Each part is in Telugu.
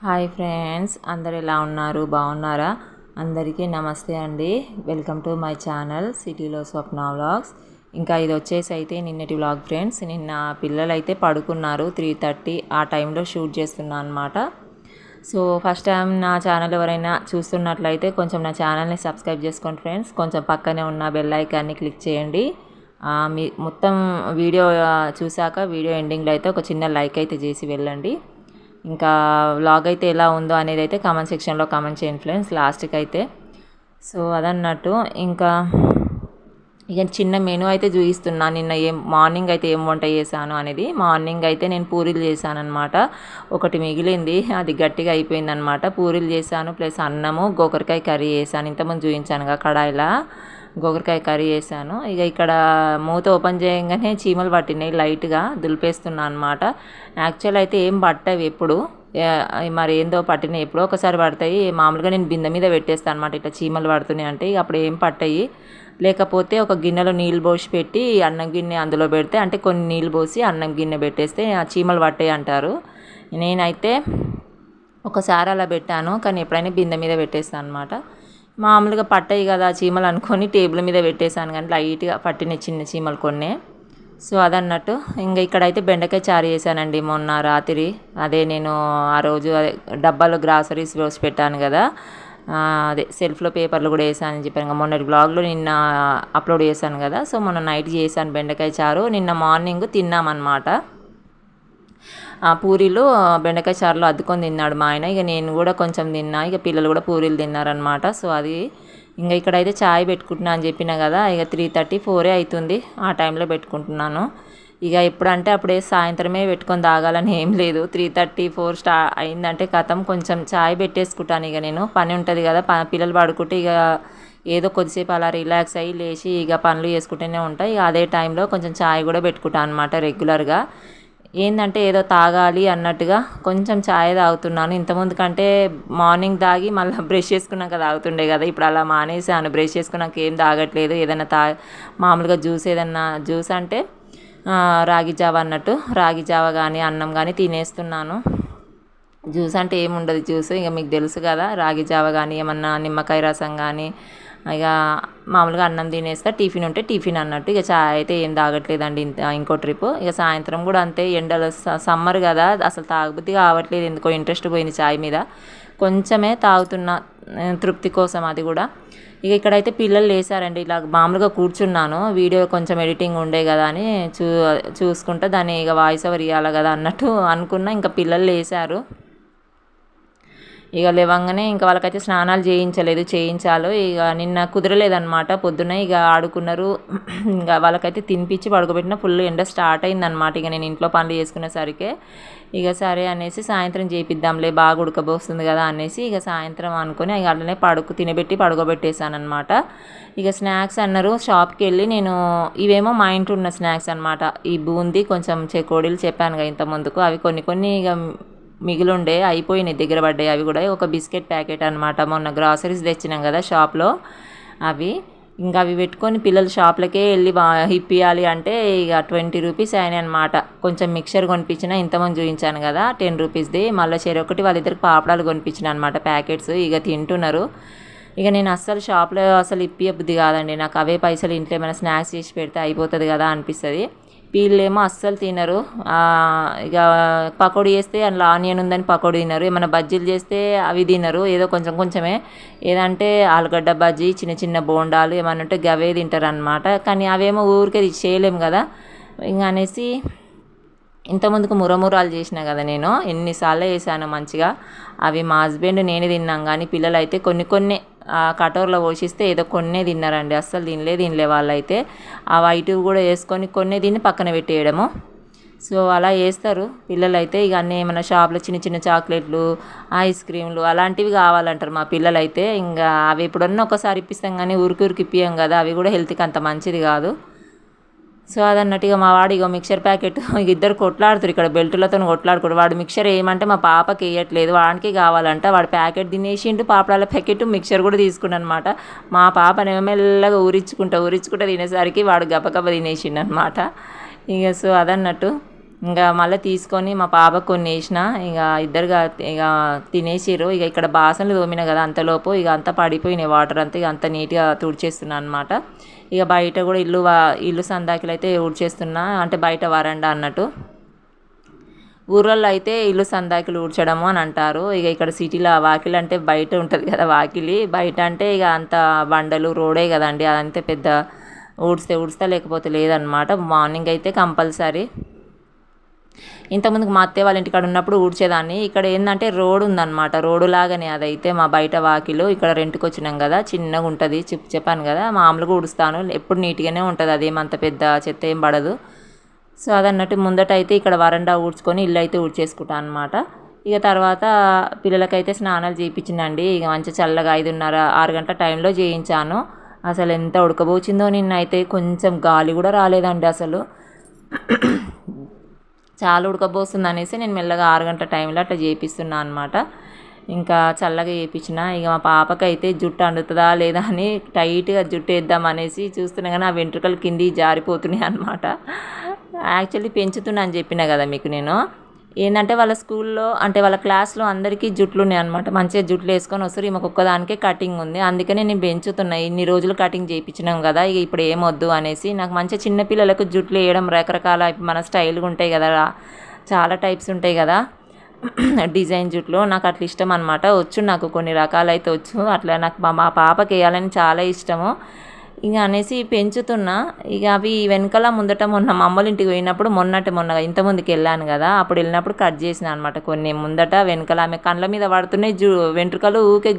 హాయ్ ఫ్రెండ్స్, అందరు ఎలా ఉన్నారు? బాగున్నారా? అందరికీ నమస్తే అండి. వెల్కమ్ టు మై ఛానల్ సిటీలో స్వప్న వ్లాగ్స్. ఇంకా ఇది వచ్చేసి అయితే నిన్నటి వ్లాగ్ ఫ్రెండ్స్. నిన్న పిల్లలు అయితే పడుకున్నారు 3:30 ఆ టైంలో షూట్ చేస్తున్నా అనమాట. సో ఫస్ట్ టైం నా ఛానల్ ఎవరైనా చూస్తున్నట్లయితే కొంచెం నా ఛానల్ని సబ్స్క్రైబ్ చేసుకోండి ఫ్రెండ్స్. కొంచెం పక్కనే ఉన్న బెల్ ఐకాన్ని క్లిక్ చేయండి. మీ మొత్తం వీడియో చూశాక వీడియో ఎండింగ్లో అయితే ఒక చిన్న లైక్ అయితే చేసి వెళ్ళండి. ఇంకా వ్లాగ్ అయితే ఎలా ఉందో అనేది అయితే కామెంట్ సెక్షన్లో కామెంట్ చేయండి ఫ్రెండ్స్ లాస్ట్కి అయితే. సో అదన్నట్టు ఇంకా ఇక చిన్న మెనూ అయితే చూపిస్తున్నా. నిన్న మార్నింగ్ అయితే ఏం వంట చేశాను అనేది. మార్నింగ్ అయితే నేను పూరీలు చేశాను అనమాట. ఒకటి మిగిలింది, అది గట్టిగా అయిపోయిందనమాట. పూరీలు చేశాను ప్లస్ అన్నము గోకరకాయ కర్రీ చేశాను. ఇంతకుముందు చూపించానుగా కడాయిలా గోకరకాయ కర్రీ చేశాను. ఇక ఇక్కడ మూత ఓపెన్ చేయగానే చీమలు పట్టినాయి, లైట్గా దులిపేస్తున్నా అనమాట. యాక్చువల్ అయితే ఏం పట్టవి ఎప్పుడు, మరి ఏందో పట్టినాయి, ఎప్పుడో ఒకసారి పడతాయి. మామూలుగా నేను బిందె మీద పెట్టేస్తాను అనమాట. ఇట్లా చీమలు పడుతున్నాయి అంటే ఇక అప్పుడు ఏం పట్టాయి. లేకపోతే ఒక గిన్నెలో నీళ్ళు పోసి పెట్టి అన్నం గిన్నె అందులో పెడితే, అంటే కొన్ని నీళ్ళు పోసి అన్నం గిన్నె పెట్టేస్తే ఆ చీమలు పట్టాయి అంటారు. నేనైతే ఒకసారి అలా పెట్టాను, కానీ ఎప్పుడైనా బిందె మీద పెట్టేస్తాను అనమాట. మామూలుగా పట్టాయి కదా చీమలు అనుకొని టేబుల్ మీద పెట్టేశాను, కానీ లైట్గా పట్టిన చిన్న చీమలు కొన్ని. సో అదన్నట్టు ఇంకా ఇక్కడైతే బెండకాయ చారు చేశానండి మొన్న రాత్రి. అదే నేను ఆ రోజు అదే డబ్బాలో గ్రాసరీస్ వేసి పెట్టాను కదా, అదే సెల్ఫ్లో పేపర్లు కూడా వేసాను అని చెప్పాను. మొన్నటి బ్లాగ్లో నిన్న అప్లోడ్ చేశాను కదా. సో మొన్న నైట్ చేశాను బెండకాయ చారు. నిన్న మార్నింగ్ తిన్నామన్నమాట. పూరీలు బెండకాయ చారులో అద్దుకొని తిన్నాడు మా ఆయన. ఇక నేను కూడా కొంచెం తిన్నా, ఇక పిల్లలు కూడా పూరీలు తిన్నారనమాట. సో అది ఇంకా ఇక్కడైతే చాయ్ పెట్టుకుంటున్నా అని చెప్పినా కదా. ఇక 3:30, 4 అవుతుంది, ఆ టైంలో పెట్టుకుంటున్నాను. ఇక ఎప్పుడంటే అప్పుడే సాయంత్రమే పెట్టుకొని తాగాలని ఏం లేదు. 3:30, 4 అయిందంటే కథం కొంచెం చాయ్ పెట్టేసుకుంటాను. ఇక నేను పని ఉంటుంది కదా, పిల్లలు పడుకుంటే ఇక ఏదో కొద్దిసేపు అలా రిలాక్స్ అయ్యి లేచి ఇక పనులు చేసుకుంటూనే ఉంటాయి. ఇక అదే టైంలో కొంచెం చాయ్ కూడా పెట్టుకుంటాను అనమాట రెగ్యులర్గా. ఏంటంటే ఏదో తాగాలి అన్నట్టుగా కొంచెం ఛాయ్ తాగుతున్నాను. ఇంతకుముందు కంటే మార్నింగ్ తాగి మళ్ళీ బ్రష్ చేసుకున్నాక తాగుతుండే కదా, ఇప్పుడు అలా మానేసాను. బ్రష్ చేసుకున్నాక ఏం తాగట్లేదు. ఏదైనా మామూలుగా ఏదన్నా జ్యూస్ అంటే రాగి జావ అన్నట్టు రాగి జావ కానీ అన్నం కానీ తినేస్తున్నాను. జ్యూస్ అంటే ఏముండదు, జ్యూస్ ఇక మీకు తెలుసు కదా. రాగి జావ కానీ ఏమన్నా నిమ్మకాయ రసం కానీ ఇక మామూలుగా అన్నం తినేస్తా, టిఫిన్ ఉంటే టిఫిన్ అన్నట్టు. ఇక చాయ్ అయితే ఏం తాగట్లేదండి ఇంకో ట్రిప్. ఇక సాయంత్రం కూడా అంతే, ఎండలు సమ్మర్ కదా అసలు తాగబుద్ధి కావట్లేదు, ఎందుకో ఇంట్రెస్ట్ పోయింది చాయ్ మీద. కొంచెమే తాగుతున్నా తృప్తి కోసం, అది కూడా. ఇక ఇక్కడైతే పిల్లలు లేసారండి. ఇలా మామూలుగా కూర్చున్నాను, వీడియో కొంచెం ఎడిటింగ్ ఉండే కదా అని చూసుకుంటా దాన్ని ఇక వాయిస్ ఓవర్ ఇవ్వాలి కదా అన్నట్టు అనుకున్నా. ఇంకా పిల్లలు లేసారు. ఇక లేవంగానే ఇంకా వాళ్ళకైతే స్నానాలు చేయించాలి. ఇక నిన్న కుదరలేదనమాట. పొద్దున్న ఇక ఆడుకున్నారు. ఇంకా వాళ్ళకైతే తినిపించి పడుకోబెట్టిన. ఫుల్ ఎండ స్టార్ట్ అయిందనమాట. ఇక నేను ఇంట్లో పనులు చేసుకునేసరికి ఇక సరే అనేసి సాయంత్రం చేపిద్దాంలే, బాగా ఉడకబోస్తుంది కదా అనేసి ఇక సాయంత్రం అనుకొని ఇక అట్లనే తినబెట్టి పడుకోబెట్టేశాను అనమాట. ఇక స్నాక్స్ అన్నారు, షాప్కి వెళ్ళి నేను ఇవేమో మా ఇంట్లో ఉన్న స్నాక్స్ అనమాట. ఈ బూందీ కొంచెం చెకోడీలు చెప్పాను కదా ఇంత ముందుకు, అవి కొన్ని ఇక మిగిలిండే అయిపోయినాయి, దగ్గర పడ్డాయి. అవి కూడా ఒక బిస్కెట్ ప్యాకెట్ అనమాట, మొన్న గ్రాసరీస్ తెచ్చినాం కదా షాప్లో అవి. ఇంకా అవి పెట్టుకొని పిల్లలు షాప్లకే వెళ్ళి ఇప్పియాలి అంటే ఇక 20 రూపీస్ అయినాయి అనమాట. కొంచెం మిక్చర్ కొనిపించిన, ఇంతమంది చూపించాను కదా 10 రూపీస్ది. మళ్ళీ చెరొకటి వాళ్ళిద్దరికి పాపడాలు కొనిపించిన అనమాట, ప్యాకెట్స్. ఇక తింటున్నారు. ఇక నేను అస్సలు షాప్లో అసలు ఇప్పియబుద్ధి కాదండి నాకు. అవే పైసలు ఇంట్లో ఏమైనా స్నాక్స్ చేసి పెడితే అయిపోతుంది కదా అనిపిస్తుంది. వీళ్ళేమో అస్సలు తినరు. ఇక పకోడీ చేస్తే అందులో ఆనియన్ ఉందని పకోడీ తినరు. ఏమైనా బజ్జీలు చేస్తే అవి తినరు, ఏదో కొంచెమే. ఏదంటే ఆలుగడ్డ బజ్జీ, చిన్న చిన్న బోండాలు ఏమైనా ఉంటే గవే తింటారు అనమాట. కానీ అవేమో ఊరికే చేయలేము కదా ఇంకా అనేసి. ఇంతకుముందుకు మురమురాలు చేసిన కదా నేను, ఎన్నిసార్లు చేశాను మంచిగా. అవి మా హస్బెండ్ నేనే తిన్నాం, కానీ పిల్లలు అయితే కొన్ని కటోర్లో పోషిస్తే ఏదో కొన్నే తిన్నారండి. అస్సలు తినలే వాళ్ళైతే. ఆ వైట్ కూడా వేసుకొని కొన్నే తిని పక్కన పెట్టేయడము. సో అలా చేస్తారు పిల్లలు అయితే. ఇక అన్నీ ఏమైనా షాప్లో చిన్న చిన్న చాక్లెట్లు, ఐస్ క్రీమ్లు అలాంటివి కావాలంటారు మా పిల్లలు అయితే. ఇంకా అవి ఎప్పుడన్నా ఒకసారి ఇప్పిస్తాం, కానీ ఊరికి ఇప్పియం కదా, అవి కూడా హెల్త్కి అంత మంచిది కాదు. సో అదన్నట్టుగా మా వాడు ఇక మిక్చర్ ప్యాకెట్ ఇక ఇద్దరు కొట్లాడుతారు ఇక్కడ, బెల్టులతో కొట్లాడుకోడు. వాడు మిక్చర్ వేయమంటే మా పాపకి వేయట్లేదు, వాడికి కావాలంట. వాడు ప్యాకెట్ తినేసిండు, పాపడాల ప్యాకెట్ మిక్చర్ కూడా తీసుకున్నాను అనమాట. మా పాపనేమో మెల్లగా ఊరించుకుంటా తినేసరికి వాడు గబగబ తినేసిండు అనమాట. ఇక సో అదన్నట్టు ఇంకా మళ్ళీ తీసుకొని మా పాపకు కొన్ని వేసిన, ఇక ఇద్దరుగా ఇక తినేసిర్రు. ఇక ఇక్కడ బాసనలు తోమిన కదా అంతలోపు ఇక అంతా పడిపోయినాయి వాటర్ అంతా, ఇక అంత నీట్గా తుడిచేస్తున్నాను అనమాట. ఇక బయట కూడా ఇల్లు సందాకిలు అయితే ఊడ్చేస్తున్నా, అంటే బయట వరండా అన్నట్టు. ఊర్లలో అయితే ఇల్లు సందాకిలు ఊడ్చడము అని అంటారు. ఇక ఇక్కడ సిటీలో వాకిలి అంటే బయట ఉంటుంది కదా, వాకిలి బయట అంటే ఇక అంత బండలు రోడే కదండి, అదంతే పెద్ద ఊడ్స్తా లేకపోతే లేదనమాట. మార్నింగ్ అయితే కంపల్సరీ. ఇంతకుముందుకు మా అత్తయ్య వాళ్ళ ఇంటికాడ ఉన్నప్పుడు ఊడ్చేదాన్ని. ఇక్కడ ఏంటంటే రోడ్ ఉందన్నమాట, రోడ్డు లాగానే అదైతే మా బయట వాకిలు. ఇక్కడ రెంట్కి వచ్చినాం కదా, చిన్నగా ఉంటుంది, చెప్పాను కదా, మామూలుగా ఊడుస్తాను, ఎప్పుడు నీట్గానే ఉంటుంది, అదేమంత పెద్ద చెత్త ఏం పడదు. సో అదన్నట్టు ముందట అయితే ఇక్కడ వరండా ఊడ్చుకొని ఇల్లు అయితే ఊడ్చేసుకుంటాను అనమాట. ఇక తర్వాత పిల్లలకైతే స్నానాలు చేయించిందండి. ఇక మంచి చల్లగా 5:30-6 గంటల టైంలో చేయించాను. అసలు ఎంత ఉడకబోచిందో నిన్న అయితే, కొంచెం గాలి కూడా రాలేదండి అసలు. చాలా ఉడకబోస్తుంది అనేసి నేను మెల్లగా 6 గంటల టైంలో అట్లా చేపిస్తున్నాను అనమాట. ఇంకా చల్లగా చేయించిన. ఇక మా పాపకైతే జుట్టు అండుతుందా లేదా అని టైట్గా జుట్టు వేద్దాం అనేసి చూస్తున్నా, కానీ ఆ వెంట్రుకలు కింది జారిపోతున్నాయి అనమాట. యాక్చువల్లీ పెంచుతున్నా అని చెప్పిన కదా మీకు నేను. ఏంటంటే వాళ్ళ స్కూల్లో అంటే వాళ్ళ క్లాస్లో అందరికీ జుట్లు ఉన్నాయి అనమాట, మంచిగా జుట్లు వేసుకొని వస్తారు. ఈమెకు ఒక్కదానికే కటింగ్ ఉంది, అందుకనే నేను పెంచుతున్నా. ఇన్ని రోజులు కటింగ్ చేయించినాం కదా, ఇక ఇప్పుడు ఏమొద్దు అనేసి. నాకు మంచిగా చిన్నపిల్లలకు జుట్లు వేయడం రకరకాల మన స్టైల్గా ఉంటాయి కదా, చాలా టైప్స్ ఉంటాయి కదా డిజైన్ జుట్లు, నాకు అట్లా ఇష్టం అనమాట. వచ్చు నాకు కొన్ని రకాలు అయితే వచ్చు, అట్లా నాకు మా పాపకి వేయాలని చాలా ఇష్టము. ఇక అనేసి పెంచుతున్నా. ఇక అవి వెనకాల ముందట మొన్న మా అమ్మల ఇంటికి పోయినప్పుడు మొన్న ఇంతకుముందుకు వెళ్ళాను కదా, అప్పుడు వెళ్ళినప్పుడు కట్ చేసిన అనమాట కొన్ని. ముందట వెనకాల ఆమె కళ్ళ మీద పడుతున్నాయి వెంట్రుకలు, ఊకే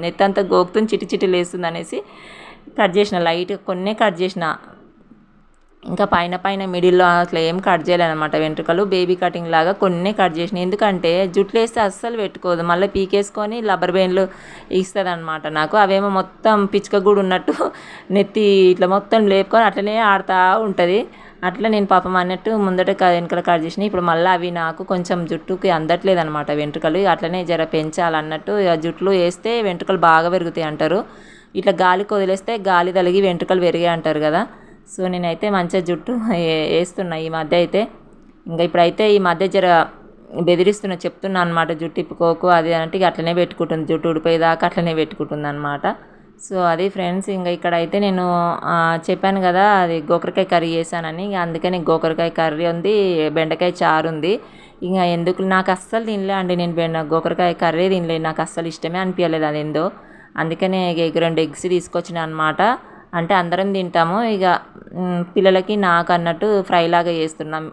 నెత్తంతా గోకుతుంది, చిటి లేస్తుంది అనేసి కట్ చేసిన, లైట్గా కొన్నే కట్ చేసిన. ఇంకా పైన మిడిల్లో అట్లా ఏం కట్ చేయలేనమాట, వెంట్రుకలు బేబీ కటింగ్ లాగా కొన్ని కట్ చేసిన. ఎందుకంటే జుట్లు వేస్తే అస్సలు పెట్టుకోదు, మళ్ళీ పీకేసుకొని రబ్బర్ బ్యాండ్లు ఇస్తుంది అనమాట నాకు. అవేమో మొత్తం పిచ్చుకగూడు ఉన్నట్టు నెత్తి ఇట్లా మొత్తం లేపుకొని అట్లనే ఆడుతూ ఉంటుంది. అట్లా నేను పాపం అన్నట్టు ముందట వెనకాల కట్ చేసిన. ఇప్పుడు మళ్ళీ అవి నాకు కొంచెం జుట్టుకి అందట్లేదు అనమాట వెంట్రుకలు, అట్లనే జర పెంచాలన్నట్టు. జుట్లు వేస్తే వెంట్రుకలు బాగా పెరుగుతాయి అంటారు, ఇట్లా గాలికి వదిలేస్తే గాలి తలిగి వెంట్రుకలు పెరిగాయి అంటారు కదా. సో నేనైతే మంచిగా జుట్టు వేస్తున్నా ఈ మధ్య అయితే. ఇంకా ఇప్పుడైతే ఈ మధ్య జర బెదిరిస్తున్నా, చెప్తున్నా అనమాట, జుట్టు ఇప్పుకోకు అది అంటే అట్లనే పెట్టుకుంటుంది, జుట్టు ఊడిపోయేదాకా అట్లనే పెట్టుకుంటుంది అనమాట. సో అది ఫ్రెండ్స్. ఇంకా ఇక్కడైతే నేను చెప్పాను కదా అది గోకరకాయ కర్రీ చేశానని, ఇంకా అందుకని గోకరకాయ కర్రీ ఉంది, బెండకాయ చారు ఉంది. ఇంకా ఎందుకు నాకు అస్సలు తినలే అండి, నేను గోకరకాయ కర్రీ తినలేదు, నాకు అస్సలు ఇష్టమే అనిపించలేదు అది ఏందో. అందుకనే 2 ఎగ్స్ తీసుకొచ్చిన అనమాట. అంటే అందరం తింటాము, ఇక పిల్లలకి నాకు అన్నట్టు ఫ్రై లాగా చేస్తున్నాం.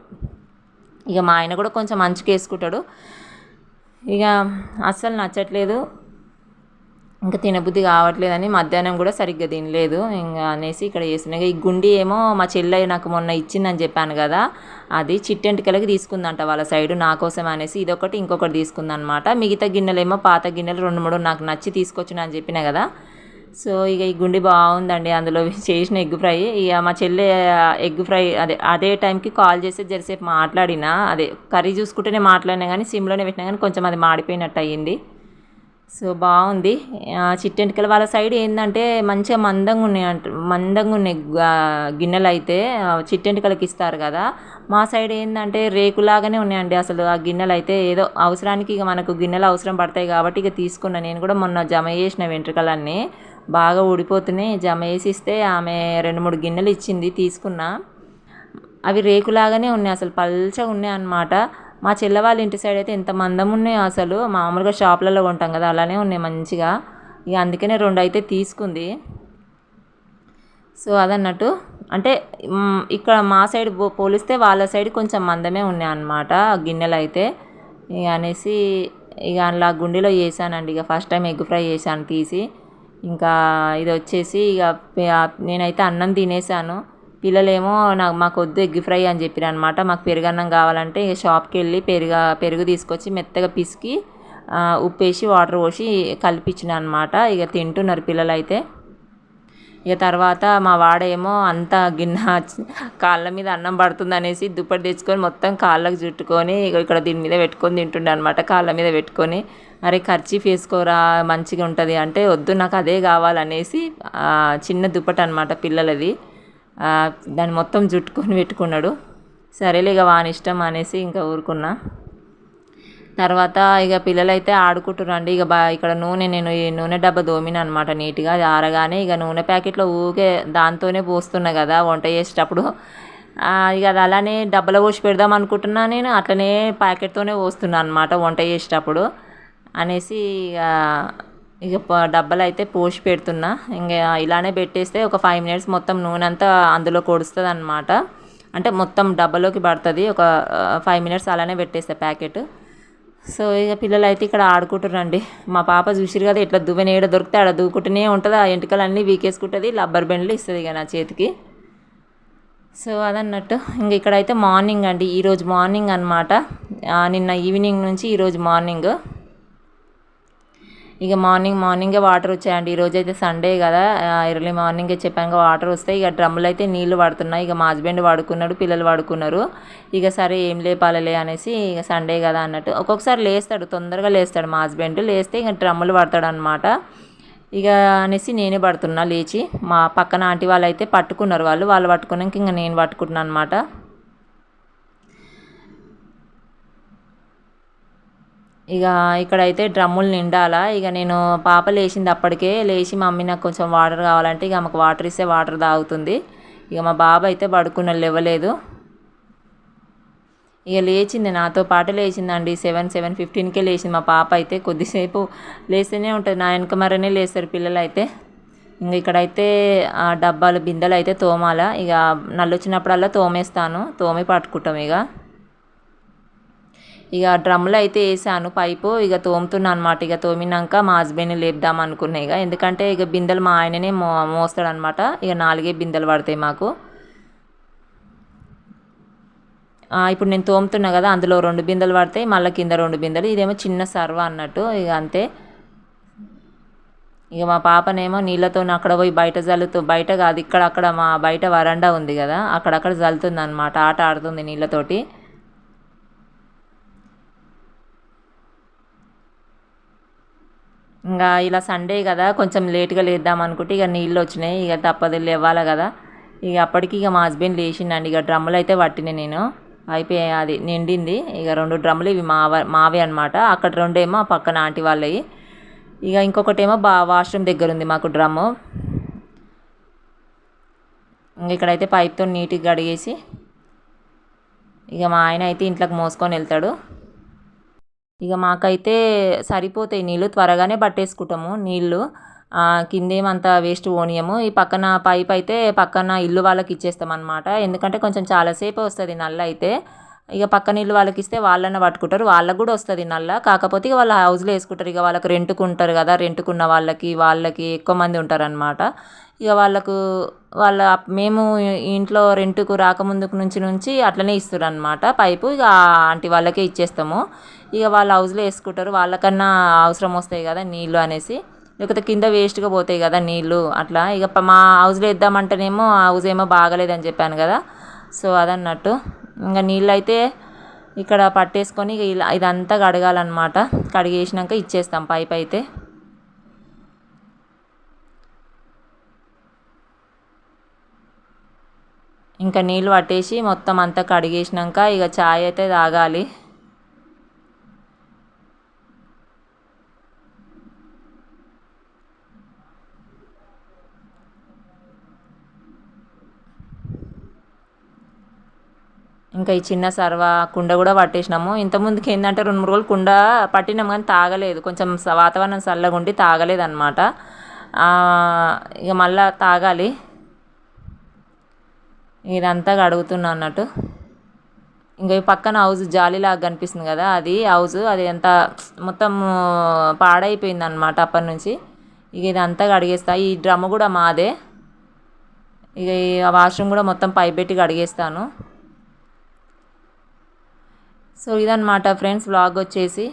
ఇక మా ఆయన కూడా కొంచెం మంచిగా వేసుకుంటాడు, ఇక అస్సలు నచ్చట్లేదు, ఇంకా తినబుద్ధి కావట్లేదని మధ్యాహ్నం కూడా సరిగ్గా తినలేదు ఇంకా అనేసి ఇక్కడ చేస్తున్నాయి. ఈ గుండి ఏమో మా చెల్లె నాకు మొన్న ఇచ్చిందని చెప్పాను కదా, అది చిట్టెంటికలకి తీసుకుందంట వాళ్ళ సైడు, నా కోసం అనేసి ఇదొకటి ఇంకొకటి తీసుకుందనమాట. మిగతా గిన్నెలేమో పాత గిన్నెలు 2-3 నాకు నచ్చి తీసుకొచ్చిన అని చెప్పిన కదా. సో ఇక ఈ గుండి బాగుందండి, అందులో చేసిన ఎగ్ ఫ్రై. ఇక మా చెల్లె ఎగ్ ఫ్రై అదే టైంకి కాల్ చేస్తే జరసేపు మాట్లాడినా, అదే కర్రీ చూసుకుంటేనే మాట్లాడినా కానీ సిమ్లోనే పెట్టినా కానీ కొంచెం అది మాడిపోయినట్టు అయ్యింది. సో బాగుంది. చిట్టెంటికలు వాళ్ళ సైడ్ ఏంటంటే మంచిగా మందంగా ఉన్నాయి గిన్నెలు అయితే చిట్టెంటికలకి ఇస్తారు కదా. మా సైడ్ ఏంటంటే రేకులాగానే ఉన్నాయండి అసలు ఆ గిన్నెలు అయితే. ఏదో అవసరానికి ఇక మనకు గిన్నెలు అవసరం పడతాయి కాబట్టి ఇక తీసుకున్నా. నేను కూడా మొన్న జమ చేసిన వెంట్రుకలన్నీ బాగా ఊడిపోతున్నాయి, జమ వేసి ఇస్తే ఆమె 2-3 గిన్నెలు ఇచ్చింది, తీసుకున్నా. అవి రేకులాగానే ఉన్నాయి, అసలు పల్చగా ఉన్నాయి అన్నమాట. మా చెల్లె వాళ్ళ ఇంటి సైడ్ అయితే ఎంత మందం ఉన్నాయో అసలు, మామూలుగా షాప్లలో కొంటాం కదా అలానే ఉన్నాయి మంచిగా. ఇక అందుకనే 2 అయితే తీసుకుంది. సో అదన్నట్టు అంటే ఇక్కడ మా సైడ్ పోలిస్తే వాళ్ళ సైడ్ కొంచెం మందమే ఉన్నాయి అన్నమాట గిన్నెలు అయితే. ఇక అనేసి ఇక అలా గుండెలో చేశానండి. ఇక ఫస్ట్ టైం ఎగ్ ఫ్రై చేశాను తీసి. ఇంకా ఇది వచ్చేసి ఇక నేనైతే అన్నం తినేసాను. పిల్లలేమో మాకు వద్దు ఎగ్ ఫ్రై అని చెప్పారు అనమాట. మాకు పెరుగన్నం కావాలంటే ఇక షాప్కి వెళ్ళి పెరుగు తీసుకొచ్చి మెత్తగా పిసికి ఉప్పేసి వాటర్ పోసి కలిపించిన అనమాట. ఇక తింటున్నారు పిల్లలు అయితే. ఇక తర్వాత మా వాడేమో అంతా గిన్నె కాళ్ళ మీద అన్నం పడుతుంది అనేసి దుప్పటి తెచ్చుకొని మొత్తం కాళ్ళకు చుట్టుకొని ఇక్కడ దీని మీద పెట్టుకొని తింటుండే అనమాట, కాళ్ళ మీద పెట్టుకొని. అరే కర్చీఫ్ వేసుకోరా మంచిగా ఉంటుంది అంటే వద్దు నాకు అదే కావాలనేసి చిన్న దుప్పటి అనమాట పిల్లలది, దాన్ని మొత్తం జుట్టుకొని పెట్టుకున్నాడు. సరేలే ఇక వాని ఇష్టం అనేసి ఇంకా ఊరుకున్నా. తర్వాత ఇక పిల్లలైతే ఆడుకుంటురండి. ఇక ఇక్కడ నేను ఈ నూనె డబ్బా దోమిన అనమాట నీట్గా. అది ఆరగానే ఇక నూనె ప్యాకెట్లో ఊకే దాంతోనే పోస్తున్నా కదా వంట చేసేటప్పుడు. ఇక అది అలానే డబ్బాలో పోసి పెడదాం అనుకుంటున్నా, నేను అట్లనే ప్యాకెట్తోనే పోస్తున్నా అనమాట వంట చేసేటప్పుడు అనేసి ఇక డబ్బాలు అయితే పోసి పెడుతున్నా. ఇంకా ఇలానే పెట్టేస్తే ఒక 5 మినిట్స్ మొత్తం నూనె అంతా అందులో కొడుస్తుంది అనమాట. అంటే మొత్తం డబ్బాలోకి పడుతుంది. ఒక 5 మినిట్స్ అలానే పెట్టేస్తే ప్యాకెట్. సో ఇక పిల్లలు అయితే ఇక్కడ ఆడుకుంటారండి. మా పాప చూసిరు కదా ఎట్లా దువ్వెన ఏడ దొరికితే ఆడ దూకుంటూనే ఉంటుంది. ఆ ఎంటికలు అన్నీ వీకేసుకుంటుంది. రబ్బర్ బెండ్లు ఇస్తుంది ఇక నా చేతికి. సో అదన్నట్టు ఇంక ఇక్కడైతే మార్నింగ్ అండి, ఈరోజు మార్నింగ్ అనమాట. నిన్న ఈవినింగ్ నుంచి ఈరోజు మార్నింగ్. ఇక మార్నింగే వాటర్ వచ్చాయండి. ఈరోజు అయితే సండే కదా, ఎర్లీ మార్నింగే చెప్పాక వాటర్ వస్తాయి. ఇక డ్రమ్ములు అయితే నీళ్లు పడుతున్నాయి. ఇక మా హస్బెండ్ వాడుకున్నాడు, పిల్లలు వాడుకున్నారు. ఇక సరే ఏం లేపాలలే అనేసి ఇక సండే కదా అన్నట్టు. ఒక్కొక్కసారి లేస్తాడు, తొందరగా లేస్తాడు మా హస్బెండ్. లేస్తే ఇక డ్రమ్ములు పడతాడు అనమాట. ఇక అనేసి నేనే పడుతున్నా లేచి. మా పక్కన ఆంటీ వాళ్ళు అయితే పట్టుకున్నారు. వాళ్ళు పట్టుకున్నాక ఇంక నేను పట్టుకుంటున్నాను అనమాట. ఇక ఇక్కడైతే డ్రమ్ములు నిండాలా. ఇక నేను పాప లేచింది అప్పటికే. లేచి మమ్మీ నాకు కొంచెం వాటర్ కావాలంటే ఇక ఆమెకు వాటర్ ఇస్తే వాటర్ తాగుతుంది. ఇక మా బాబు అయితే పడుకున్న లేవలేదు. ఇక లేచింది, నాతో పాటు లేచిందండి. 7:15కే లేచింది మా పాప అయితే. కొద్దిసేపు లేస్తూనే ఉంటుంది, నా వెనక మరనే లేస్తారు పిల్లలు అయితే. ఇంక ఇక్కడైతే డబ్బాలు బిందెలు అయితే తోమాల. ఇక నల్లొచ్చినప్పుడల్లా తోమేస్తాను, తోమి పట్టుకుంటాం. ఇక డ్రమ్ములు అయితే వేసాను పైపు. ఇక తోముతున్నా అనమాట. ఇక తోమినాక మా హస్బెండ్ని లేపుదాం అనుకున్నా. ఇక ఎందుకంటే ఇక బిందెలు మా ఆయననే మోస్తాడనమాట. ఇక 4 బిందెలు పడతాయి మాకు. ఇప్పుడు నేను తోముతున్నా కదా, అందులో 2 బిందెలు పడతాయి, మళ్ళీ కింద 2 బిందెలు. ఇదేమో చిన్న సర్వ అన్నట్టు. ఇక అంతే. ఇక మా పాపనేమో నీళ్ళతో అక్కడ పోయి బయట బయట కాదు, అక్కడ మా బయట వరండా ఉంది కదా, అక్కడక్కడ జల్లుతుంది అనమాట. ఆట ఆడుతుంది నీళ్ళతోటి. ఇంకా ఇలా సండే కదా కొంచెం లేట్గా లేద్దాం అనుకుంటే ఇక నీళ్ళు వచ్చినాయి. ఇక తప్పదు లేవాలి కదా. ఇక అప్పటికి ఇక మా హస్బెండ్ లేచిండండి. ఇక డ్రమ్ములు అయితే పట్టినాయి నేను. అయిపోయాయి, అది నిండింది. ఇక 2 డ్రమ్ములు ఇవి మావే అనమాట. అక్కడ 2 ఏమో పక్కన ఆంటీ వాళ్ళవి. ఇక ఇంకొకటేమో వాష్రూమ్ దగ్గర ఉంది మాకు డ్రమ్ము. ఇంక ఇక్కడైతే పైప్తో నీట్గా కడిగేసి ఇక మా ఆయన అయితే ఇంట్లోకి మోసుకొని వెళ్తాడు. ఇక మాకైతే సరిపోతాయి నీళ్ళు, త్వరగానే పట్టేసుకుంటాము నీళ్ళు. కిందేమంతా వేస్ట్ పోనీయము. ఈ పక్కన పైప్ అయితే పక్కన ఇల్లు వాళ్ళకి ఇచ్చేస్తాం అనమాట. ఎందుకంటే కొంచెం చాలాసేపు వస్తుంది నల్ల అయితే. ఇక పక్కన ఇల్లు వాళ్ళకి ఇస్తే వాళ్ళన్న పట్టుకుంటారు, వాళ్ళకు కూడా వస్తుంది నల్ల. కాకపోతే ఇక వాళ్ళ హౌస్లో వేసుకుంటారు. ఇక వాళ్ళకి రెంట్కుంటారు కదా, రెంట్కున్న వాళ్ళకి ఎక్కువ మంది ఉంటారనమాట. ఇక మేము ఇంట్లో రెంట్కు రాకముందుకు నుంచి అట్లనే ఇస్తారు అనమాట పైపు. ఇక ఆంటీ వాళ్ళకే ఇచ్చేస్తాము. ఇక వాళ్ళ హౌస్లో వేసుకుంటారు, వాళ్ళకన్నా అవసరం వస్తాయి కదా నీళ్ళు అనేసి. లేకపోతే కింద వేస్ట్గా పోతాయి కదా నీళ్ళు అట్లా. ఇక మా హౌస్లో వేద్దామంటేనేమో ఆ హౌస్ ఏమో బాగలేదని చెప్పాను కదా. సో అదన్నట్టు. ఇంకా నీళ్ళు అయితే ఇక్కడ పట్టేసుకొని ఇలా ఇదంతా కడగాలన్నమాట. కడిగేసినాక ఇచ్చేస్తాం పైప్ అయితే. ఇంకా నీళ్ళు పట్టేసి మొత్తం అంతా కడిగేసినాక ఇక చాయ్ అయితే తాగాలి. ఇంకా ఈ చిన్న సర్వ కుండ కూడా పట్టేసినాము. ఇంతకుముందుకు ఏంటంటే 2-3 రోజులు కుండ పట్టినాము కానీ తాగలేదు. కొంచెం వాతావరణం చల్లగా ఉండి తాగలేదు అనమాట. ఇక మళ్ళీ తాగాలి. ఇదంతా కడుగుతున్నా అన్నట్టు. ఇంకా ఈ పక్కన హౌస్ జాలీలాగా కనిపిస్తుంది కదా, అది హౌస్. అది ఎంత మొత్తం పాడైపోయింది అనమాట అప్పటి నుంచి. ఇక ఇదంతా కడిగేస్తా. ఈ డ్రమ్ము కూడా మాదే. ఇక ఈ వాష్రూమ్ కూడా మొత్తం పైప్ పెట్టి కడిగేస్తాను. సో ఇదన్నమాట ఫ్రెండ్స్ వ్లాగ్ వచ్చేసి.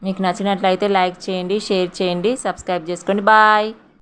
మీకు నచ్చినట్లయితే లైక్ చేయండి, షేర్ చేయండి, సబ్స్క్రైబ్ చేసుకోండి. బాయ్.